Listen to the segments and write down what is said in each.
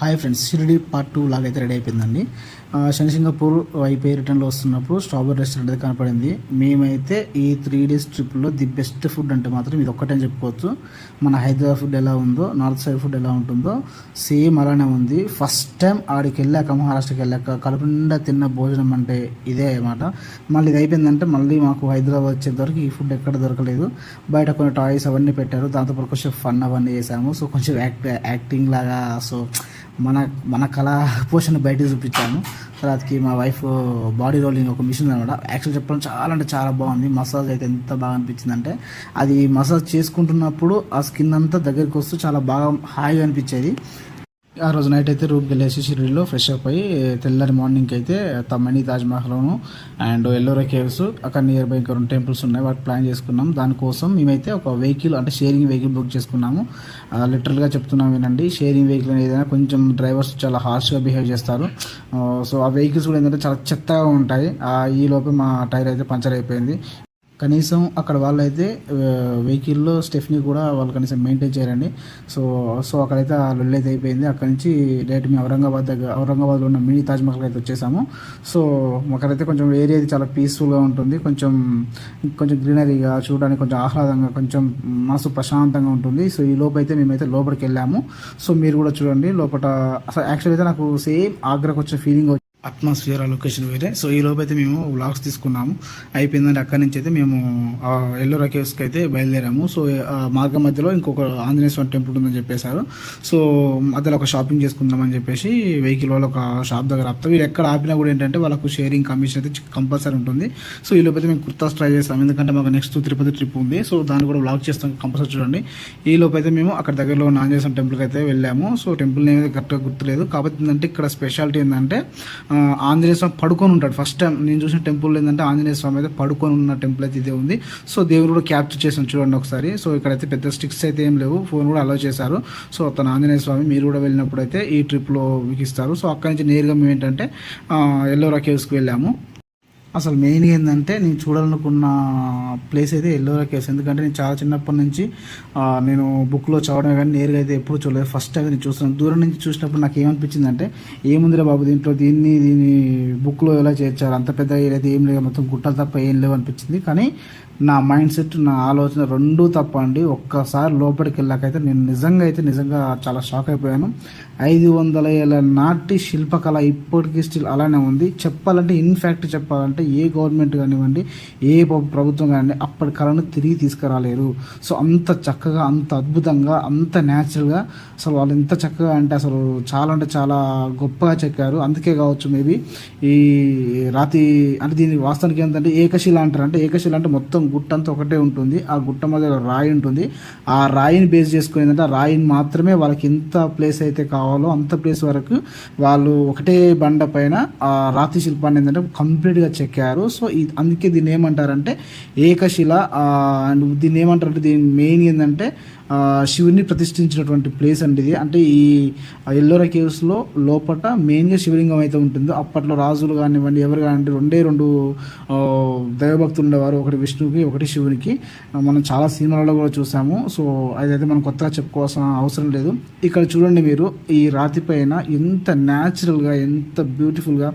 Hi friends, Shirdi part 2 లాగా అయితే ready అయిపోయిందండి. శనిసింగపూర్ అయిపోయి రిటర్న్లో వస్తున్నప్పుడు స్ట్రాబెరీ రెస్టారెంట్ అయితే కనపడింది. మేమైతే ఈ 3 days ట్రిప్లో ది బెస్ట్ ఫుడ్ అంటే మాత్రం ఇది ఒక్కటే అని చెప్పుకోవచ్చు. మన హైదరాబాద్ ఫుడ్ ఎలా ఉందో, నార్త్ సైడ్ ఫుడ్ ఎలా ఉంటుందో సేమ్ అలానే ఉంది. ఫస్ట్ టైం ఆడికి వెళ్ళాక, మహారాష్ట్రకి వెళ్ళాక కడుపు నిండా తిన్న భోజనం అంటే ఇదే అన్నమాట. మళ్ళీ ఇది అయిపోయిందంటే మళ్ళీ మాకు హైదరాబాద్ వచ్చేంతవరకు ఈ ఫుడ్ ఎక్కడ దొరకలేదు. బయట కొన్ని టాయ్స్ అవన్నీ పెట్టారు, దాంతోపాటు కొంచెం ఫన్ అవన్నీ చేసాము. సో కొంచెం యాక్టింగ్ లాగా, సో మన కళా పోషణ బయటకు చూపించాము. తర్వాతకి మా వైఫ్ బాడీ రోలింగ్ ఒక మిషన్ అనమాట. యాక్చువల్ చెప్పడం చాలా అంటే చాలా బాగుంది. మసాజ్ అయితే ఎంత బాగా అనిపించింది అంటే, అది మసాజ్ చేసుకుంటున్నప్పుడు ఆ స్కిన్ అంతా దగ్గరికి వస్తూ చాలా బాగా హాయిగా అనిపించేది. ఆ రోజు నైట్ అయితే రూమ్కి వెళ్ళేసి షిరిడీలో ఫ్రెష్ అప్ అయ్యి తెల్లారి మార్నింగ్కి అయితే తమ్మని, తాజ్మహల్ను అండ్ ఎల్లోరా కేవ్స్, అక్కడ నియర్ బై ఇంకా 2 temples ఉన్నాయి, వాటి ప్లాన్ చేసుకున్నాం. దానికోసం మేమైతే ఒక వెహికల్ అంటే షేరింగ్ వెహికల్ బుక్ చేసుకున్నాము. లిటరల్గా చెప్తున్నాం వినండి, షేరింగ్ వెహికల్ అనేది ఏదైనా కొంచెం డ్రైవర్స్ చాలా హార్ష్గా బిహేవ్ చేస్తారు. సో ఆ వెహికల్స్ కూడా ఏంటంటే చాలా చెత్తగా ఉంటాయి. ఈ లోపే మా టైర్ అయితే పంచర్ అయిపోయింది. కనీసం అక్కడ వాళ్ళు అయితే వెహికల్లో స్టెఫ్ని కూడా వాళ్ళు కనీసం మెయింటైన్ చేయరండి. సో అక్కడైతే ఆ లొల్లి అయితే అయిపోయింది. అక్కడ నుంచి డైరెక్ట్ మేము ఔరంగాబాద్లో ఉన్న మినీ తాజ్మహల్ అయితే వచ్చేసాము. సో అక్కడైతే కొంచెం ఏరియా అయితే చాలా పీస్ఫుల్గా ఉంటుంది, కొంచెం గ్రీనరీగా, చూడడానికి కొంచెం ఆహ్లాదంగా, కొంచెం మనసు ప్రశాంతంగా ఉంటుంది. సో ఈ లోపు అయితే మేమైతే లోపలికి వెళ్ళాము. సో మీరు కూడా చూడండి లోపల. అసలు యాక్చువల్ అయితే నాకు సేమ్ ఆగ్రాకి వచ్చే ఫీలింగ్, అట్మాస్ఫియర్, ఆ లొకేషన్ వేరే. సో ఈ లోపు అయితే మేము వ్లాగ్స్ తీసుకున్నాము. అయిపోయిందంటే అక్కడి నుంచి అయితే మేము ఎల్లోరా కేవ్స్కి అయితే బయలుదేరాము. సో మార్గం మధ్యలో ఇంకొక ఆంజనేయ స్వామి టెంపుల్ ఉందని చెప్పేశారు. సో మధ్యలో ఒక షాపింగ్ చేసుకుందామని చెప్పేసి వెహికల్ వాళ్ళు ఒక షాప్ దగ్గర ఆపుతారు. వీళ్ళు ఎక్కడ ఆపినా కూడా ఏంటంటే వాళ్ళకు షేరింగ్ కమిషన్ అయితే కంపల్సరీ ఉంటుంది. సో ఈ లోపు అయితే మేము కుర్తాస్ ట్రై చేస్తాం, ఎందుకంటే మాకు నెక్స్ట్ తిరుపతి ట్రిప్ ఉంది. సో దాన్ని కూడా వ్లాగ్ చేస్తాం, కంపల్సరీ చూడండి. ఈ లోపు అయితే మేము అక్కడ దగ్గరలో ఉన్న ఆంజనేయ స్వామి టెంపుల్కి అయితే వెళ్ళాము. సో టెంపుల్ నేమ్ అయితే కరెక్ట్గా గుర్తులేదు. కాబట్టి ఏంటంటే ఇక్కడ స్పెషాలిటీ ఏంటంటే ఆంజనేయ స్వామి పడుకొని ఉంటాడు. ఫస్ట్ టైం నేను చూసిన టెంపుల్ ఏంటంటే ఆంజనేయ స్వామి అయితే పడుకొని ఉన్న టెంపుల్ అయితే ఇదే ఉంది. సో దేవుడు కూడా క్యాప్చర్ చేసాను చూడండి ఒకసారి. సో ఇక్కడైతే పెద్ద స్టిక్స్ అయితే ఏం లేవు, ఫోన్ కూడా అలౌ చేశారు. సో తన ఆంజనేయ స్వామి మీరు కూడా వెళ్ళినప్పుడు అయితే ఈ ట్రిప్లో మీకు ఇస్తారు. సో అక్కడి నుంచి నేరుగా మేము ఏంటంటే ఎల్లోరా కేవ్స్కి వెళ్ళాము. అసలు మెయిన్ ఏంటంటే నేను చూడాలనుకున్న ప్లేస్ అయితే ఎల్లోరా కేవ్స్. ఎందుకంటే నేను చాలా చిన్నప్పటి నుంచి నేను బుక్లో చదవడం కానీ నేరుగా అయితే ఎప్పుడు చూడలేదు. ఫస్ట్ టైం నేను చూస్తున్నాను. దూరం నుంచి చూసినప్పుడు నాకు ఏమనిపించింది అంటే, ఏముందిరా బాబు దీంట్లో, దీన్ని బుక్లో ఎలా చేర్చారు, అంత పెద్ద అయితే ఏం లేదు, మొత్తం గుట్టలు తప్ప ఏం లేవు అనిపించింది. కానీ నా మైండ్ సెట్, నా ఆలోచన రెండూ తప్ప అండి. ఒక్కసారి లోపలికి వెళ్ళాకైతే నేను నిజంగా చాలా షాక్ అయిపోయాను. 500 ఏళ్ళ నాటి శిల్పకళ ఇప్పటికీ స్టిల్ అలానే ఉంది. చెప్పాలంటే, ఇన్ఫ్యాక్ట్ చెప్పాలంటే ఏ గవర్నమెంట్ కానివ్వండి, ఏ ప్రభుత్వం కానివ్వండి అప్పటి కళను తిరిగి తీసుకురాలేరు. సో అంత చక్కగా, అంత అద్భుతంగా, అంత న్యాచురల్గా అసలు వాళ్ళు ఎంత చక్కగా అంటే అసలు చాలా గొప్పగా చెక్కారు. అందుకే కావచ్చు మేబీ ఈ రాతి అంటే దీనికి వాస్తవానికి ఏంటంటే ఏకశిల అంటారు. అంటే ఏకశిల అంటే మొత్తం గుట్టంతా ఒకటే ఉంటుంది, ఆ గుట్ట మధ్యలో రాయి ఉంటుంది. ఆ రాయిని బేస్ చేసుకుని ఏంటంటే ఆ రాయిని మాత్రమే వాళ్ళకి ఎంత ప్లేస్ అయితే కావాలో అంత ప్లేస్ వరకు వాళ్ళు ఒకటే బండ పైన ఆ రాతి శిల్పాన్ని ఏంటంటే కంప్లీట్గా చెక్కారు. సో అందుకే దీన్ని ఏమంటారంటే ఏకశిల. అండ్ దీన్ని ఏమంటారంటే దీని మెయిన్ ఏంటంటే శివుని ప్రతిష్ఠించినటువంటి ప్లేస్ అండి ఇది. అంటే ఈ ఎల్లోరా కేవ్స్లో లోపల మెయిన్గా శివలింగం అయితే ఉంటుందో, అప్పట్లో రాజులు కానివ్వండి ఎవరు కానివ్వండి 2 దైవభక్తులు ఉండేవారు, ఒకటి విష్ణువుకి, ఒకటి శివునికి. మనం చాలా సినిమాలలో కూడా చూసాము. సో అదైతే మనం కొత్తగా చెప్పుకోవాల్సిన అవసరం లేదు. ఇక్కడ చూడండి మీరు, ఈ రాతి పైన ఎంత న్యాచురల్గా, ఎంత బ్యూటిఫుల్గా.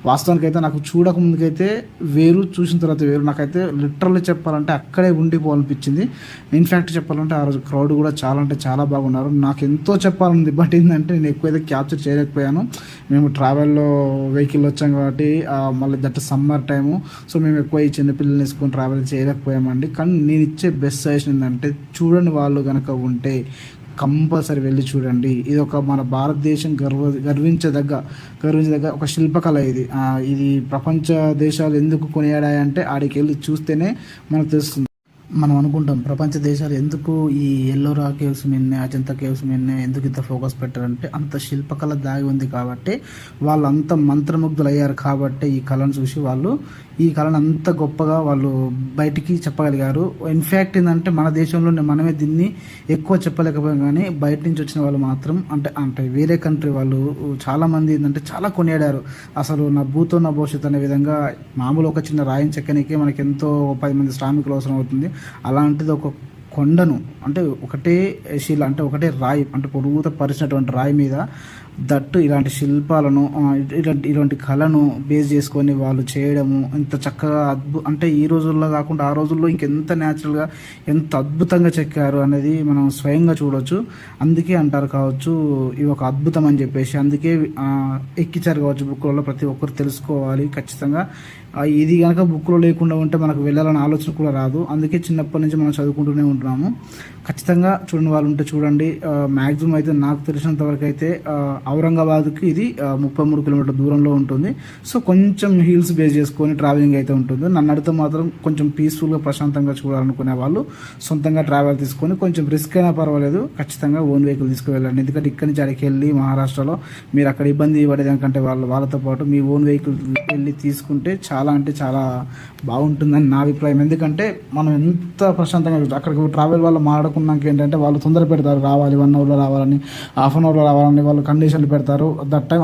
వాస్తవానికి అయితే నాకు చూడకముందుకైతే వేరు, చూసిన తర్వాత వేరు. నాకైతే లిటరల్లీ చెప్పాలంటే అక్కడే ఉండిపోవాలనిపించింది. ఇన్ఫ్యాక్ట్ చెప్పాలంటే ఆ రోజు క్రౌడ్ కూడా చాలా బాగున్నారు. నాకు ఎంతో చెప్పాలనుంది, బట్ ఏంటంటే నేను ఎక్కువైతే క్యాప్చర్ చేయలేకపోయాను. మేము ట్రావెల్లో వెహికల్ వచ్చాం కాబట్టి, మళ్ళీ దట్ సమ్మర్ టైము. సో మేము ఎక్కువ ఈ చిన్నపిల్లల్ని వేసుకొని ట్రావెల్ చేయలేకపోయామండి. కానీ నేను ఇచ్చే బెస్ట్ సజెషన్ ఏంటంటే, చూడండి వాళ్ళు కనుక ఉంటే కంపల్సరీ వెళ్ళి చూడండి. ఇది ఒక మన భారతదేశం గర్వించదగ్గ ఒక శిల్పకళ ఇది ప్రపంచ దేశాలు ఎందుకు కొనియాడాయంటే ఆడికి వెళ్ళి చూస్తేనే మనకు తెలుస్తుంది. మనం అనుకుంటాం ప్రపంచ దేశాలు ఎందుకు ఈ ఎల్లోరా కేవ్స్ మీదనే, అజంతా కేవ్స్ మీదనే ఎందుకు ఇంత ఫోకస్ పెట్టారంటే అంత శిల్పకళ దాగి ఉంది కాబట్టి, వాళ్ళు అంత మంత్రముగ్ధులు అయ్యారు కాబట్టి ఈ కళను చూసి వాళ్ళు ఈ కళను అంత గొప్పగా వాళ్ళు బయటికి చెప్పగలిగారు. ఇన్ఫ్యాక్ట్ ఏంటంటే మన దేశంలోనే మనమే దీన్ని ఎక్కువ చెప్పలేకపోయాం, కానీ బయట నుంచి వచ్చిన వాళ్ళు మాత్రం అంటే వేరే కంట్రీ వాళ్ళు చాలామంది ఏంటంటే చాలా కొనియాడారు. అసలు నా భూతో నా భవిష్యత్తు అనే విధంగా మామూలు ఒక చిన్న రాయిని చెక్కనికే మనకి ఎంతో 10 మంది శ్రామికులు అవసరం అవుతుంది. అలాంటిది ఒక కొండను అంటే ఒకటే శిల అంటే ఒకటే రాయి అంటే పొరుగుత పరిచినటువంటి రాయి మీద దట్టు ఇలాంటి శిల్పాలను ఇలాంటి కళను బేస్ చేసుకొని వాళ్ళు చేయడము ఇంత చక్కగా అంటే ఈ రోజుల్లో కాకుండా ఆ రోజుల్లో ఇంకెంత న్యాచురల్గా ఎంత అద్భుతంగా చెక్కారు అనేది మనం స్వయంగా చూడొచ్చు. అందుకే అంటారు కావచ్చు ఇవి ఒక అద్భుతం అని చెప్పేసి, అందుకే ఎక్కించారు కావచ్చు బుక్లలో. ప్రతి ఒక్కరు తెలుసుకోవాలి ఖచ్చితంగా. ఇది కనుక బుక్లో లేకుండా ఉంటే మనకు వెళ్ళాలని ఆలోచన కూడా రాదు. అందుకే చిన్నప్పటి నుంచి మనం చదువుకుంటూనే ఉంటున్నాము. ఖచ్చితంగా చూడని వాళ్ళు ఉంటే చూడండి. మ్యాక్సిమం అయితే నాకు తెలిసినంత వరకు అయితే ఔరంగాబాద్కి ఇది 33 కిలోమీటర్ల దూరంలో ఉంటుంది. సో కొంచెం హిల్స్ బేస్ చేసుకొని ట్రావెలింగ్ అయితే ఉంటుంది. నన్ను అడిగితే మాత్రం కొంచెం పీస్ఫుల్గా ప్రశాంతంగా చూడాలనుకునే వాళ్ళు సొంతంగా ట్రావెల్ తీసుకొని, కొంచెం రిస్క్ అయినా పర్వాలేదు, ఖచ్చితంగా ఓన్ వెహికల్ తీసుకువెళ్ళండి. ఎందుకంటే ఇక్కడి నుంచి అక్కడికి వెళ్ళి మహారాష్ట్రలో మీరు అక్కడ ఇబ్బంది పడేదానికంటే వాళ్ళతో పాటు మీ ఓన్ వెహికల్ వెళ్ళి తీసుకుంటే చాలా అంటే చాలా బాగుంటుందని నా అభిప్రాయం. ఎందుకంటే మనం ఎంత ప్రశాంతంగా అక్కడికి ట్రావెల్ వాళ్ళు మాట్లాడుకున్నాక ఏంటంటే వాళ్ళు తొందర పెడతారు, రావాలి 1 అవర్లో రావాలని, హాఫ్ అన్ అవర్లో రావాలని వాళ్ళు కండిషన్లు పెడతారు.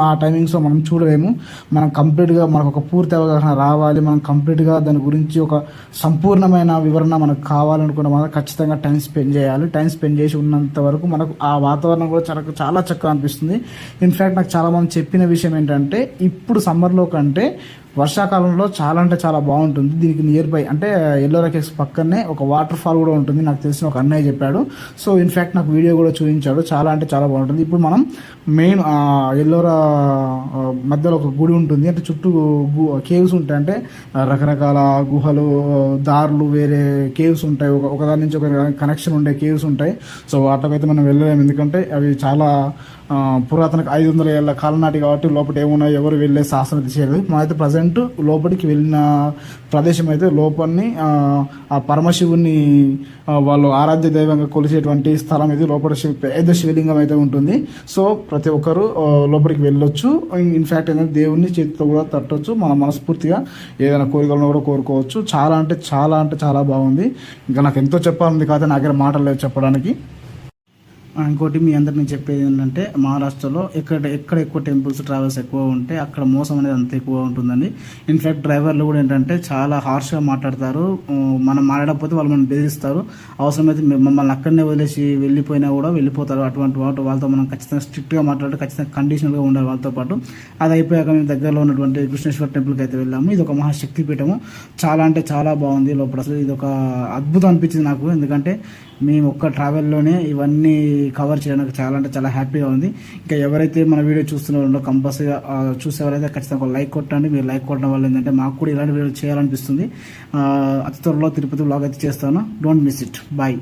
ఆ టైమింగ్స్లో మనం చూడలేము. మనం కంప్లీట్గా మనకు ఒక పూర్తి అవగాహన రావాలి, మనం కంప్లీట్గా దాని గురించి ఒక సంపూర్ణమైన వివరణ మనకు కావాలనుకున్న మనం ఖచ్చితంగా టైం స్పెండ్ చేయాలి. టైం స్పెండ్ చేసి ఉన్నంత వరకు మనకు ఆ వాతావరణం కూడా చాలా చక్కగా అనిపిస్తుంది. ఇన్ఫ్యాక్ట్ నాకు చాలామంది చెప్పిన విషయం ఏంటంటే ఇప్పుడు సమ్మర్లో కంటే వర్షాకాలంలో చాలా అంటే చాలా బాగుంటుంది. దీనికి నియర్ బై అంటే ఎల్లోరా కేవ్స్ పక్కనే ఒక వాటర్ ఫాల్ కూడా ఉంటుంది, నాకు తెలిసిన ఒక అన్నయ్య చెప్పాడు. సో ఇన్ఫ్యాక్ట్ నాకు వీడియో కూడా చూపించాడు. చాలా అంటే చాలా బాగుంటుంది. ఇప్పుడు మనం మెయిన్ ఎల్లోరా మధ్యలో ఒక గుడి ఉంటుంది, అంటే చుట్టూ కేవ్స్ ఉంటాయి, అంటే రకరకాల గుహలు, దారులు, వేరే కేవ్స్ ఉంటాయి, ఒకదాని నుంచి ఒక కనెక్షన్ ఉండే కేవ్స్ ఉంటాయి. సో వాటికైతే మనం వెళ్ళలేము, ఎందుకంటే అవి చాలా పురాతన 500 ఏళ్ళ కాలం నాటి కాబట్టి లోపల ఏమున్నాయో ఎవరు వెళ్ళే శాసనం తీసేది. మనమైతే ప్రజెంట్ లోపలికి వెళ్ళిన ప్రదేశం అయితే లోపలిని ఆ పరమశివుని వాళ్ళు ఆరాధ్య దైవంగా కొలిసేటువంటి స్థలం ఇది. లోపల పెద్ద శివలింగం అయితే ఉంటుంది. సో ప్రతి ఒక్కరు లోపలికి వెళ్ళొచ్చు. ఇన్ఫ్యాక్ట్ ఏంటంటే దేవుణ్ణి చేతితో కూడా తట్టొచ్చు, మన మనస్ఫూర్తిగా ఏదైనా కోరికలను కూడా కోరుకోవచ్చు. చాలా అంటే చాలా బాగుంది. ఇంకా నాకు ఎంతో చెప్పాలని కాదు, నా దగ్గర మాటలు లేవు చెప్పడానికి. ఇంకోటి మీ అందరికి నేను చెప్పేది ఏంటంటే మహారాష్ట్రలో ఎక్కడ ఎక్కువ టెంపుల్స్ ట్రావెల్స్ ఎక్కువ ఉంటే అక్కడ మోసం అనేది అంత ఎక్కువ ఉంటుందండి. ఇన్ఫ్యాక్ట్ డ్రైవర్లు కూడా ఏంటంటే చాలా హార్ష్గా మాట్లాడతారు. మనం మాట్లాడకపోతే వాళ్ళు మనం బెదిరిస్తారు. అవసరమైతే మమ్మల్ని అక్కడనే వదిలేసి వెళ్ళిపోయినా కూడా వెళ్ళిపోతారు. అటువంటి వాళ్ళతో మనం ఖచ్చితంగా స్ట్రిక్ట్గా మాట్లాడి ఖచ్చితంగా కండిషనల్గా ఉండాలి వాళ్ళతో పాటు. అది అయిపోయాక మేము దగ్గరలో ఉన్నటువంటి కృష్ణేశ్వర టెంపుల్కి అయితే వెళ్ళాము. ఇది ఒక మహాశక్తి పీఠము. చాలా అంటే చాలా బాగుంది లోపల. అసలు ఇది ఒక అద్భుతం అనిపించింది నాకు. ఎందుకంటే మేము ఒక్క ట్రావెల్లోనే ఇవన్నీ కవర్ చేయడానికి చాలా అంటే చాలా హ్యాపీగా ఉంది. ఇంకా ఎవరైతే మన వీడియో చూస్తున్నారో కంపల్సరీగా చూసేవారైతే ఖచ్చితంగా ఒక లైక్ కొట్టండి. మీరు లైక్ కొట్టడం వల్ల ఏంటంటే మాకు కూడా ఇలాంటి వీడియో చేయాలనిపిస్తుంది. అతి త్వరలో తిరుపతి వ్లాగ్ అయితే చేస్తాను. Don't miss it. బాయ్.